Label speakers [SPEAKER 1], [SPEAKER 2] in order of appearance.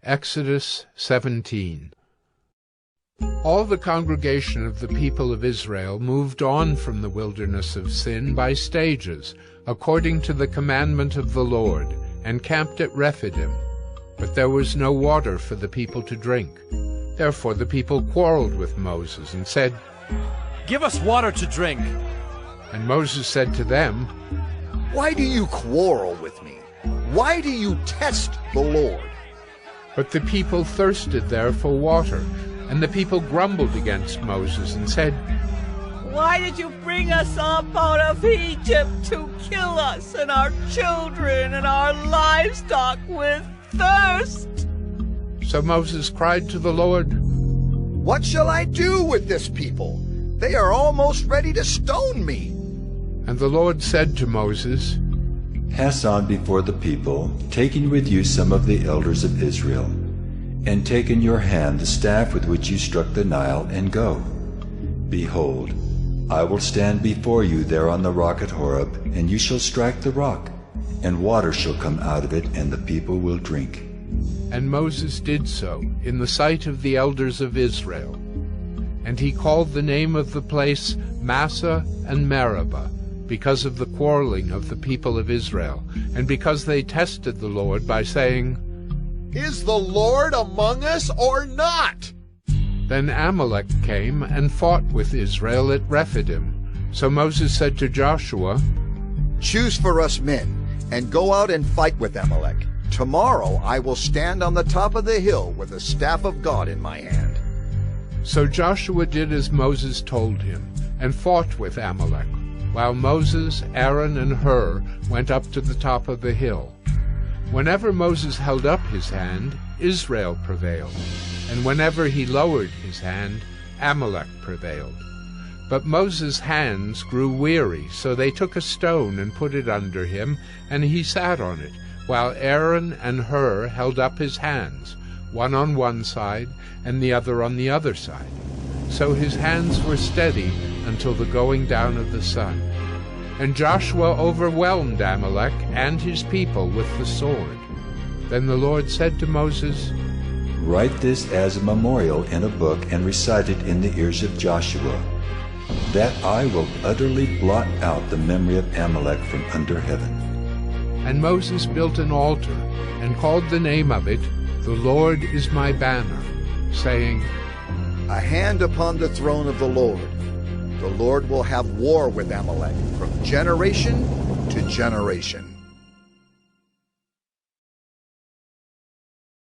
[SPEAKER 1] Exodus 17. All the congregation of the people of Israel moved on from the wilderness of Sin by stages, according to the commandment of the Lord, and camped at Rephidim. But there was no water for the people to drink. Therefore the people quarreled with Moses and said,
[SPEAKER 2] "Give us water to drink."
[SPEAKER 1] And Moses said to them,
[SPEAKER 3] "Why do you quarrel with me? Why do you test the Lord?"
[SPEAKER 1] But the people thirsted there for water, and the people grumbled against Moses and said,
[SPEAKER 4] "Why did you bring us up out of Egypt to kill us and our children and our livestock with thirst?"
[SPEAKER 1] So Moses cried to the Lord,
[SPEAKER 3] "What shall I do with this people? They are almost ready to stone me."
[SPEAKER 1] And the Lord said to Moses,
[SPEAKER 5] "Pass on before the people, taking with you some of the elders of Israel, and take in your hand the staff with which you struck the Nile, and go. Behold, I will stand before you there on the rock at Horeb, and you shall strike the rock, and water shall come out of it, and the people will drink."
[SPEAKER 1] And Moses did so in the sight of the elders of Israel. And he called the name of the place Massah and Meribah, because of the quarreling of the people of Israel, and because they tested the Lord by saying,
[SPEAKER 3] "Is the Lord among us or not?"
[SPEAKER 1] Then Amalek came and fought with Israel at Rephidim. So Moses said to Joshua,
[SPEAKER 3] "Choose for us men, and go out and fight with Amalek. Tomorrow I will stand on the top of the hill with the staff of God in my hand."
[SPEAKER 1] So Joshua did as Moses told him, and fought with Amalek, while Moses, Aaron, and Hur went up to the top of the hill. Whenever Moses held up his hand, Israel prevailed, and whenever he lowered his hand, Amalek prevailed. But Moses' hands grew weary, so they took a stone and put it under him, and he sat on it, while Aaron and Hur held up his hands, one on one side and the other on the other side. So his hands were steady until the going down of the sun. And Joshua overwhelmed Amalek and his people with the sword. Then the Lord said to Moses,
[SPEAKER 5] "Write this as a memorial in a book and recite it in the ears of Joshua, that I will utterly blot out the memory of Amalek from under heaven."
[SPEAKER 1] And Moses built an altar and called the name of it, "The Lord is my banner," saying,
[SPEAKER 3] "A hand upon the throne of the Lord. The Lord will have war with Amalek from generation to generation."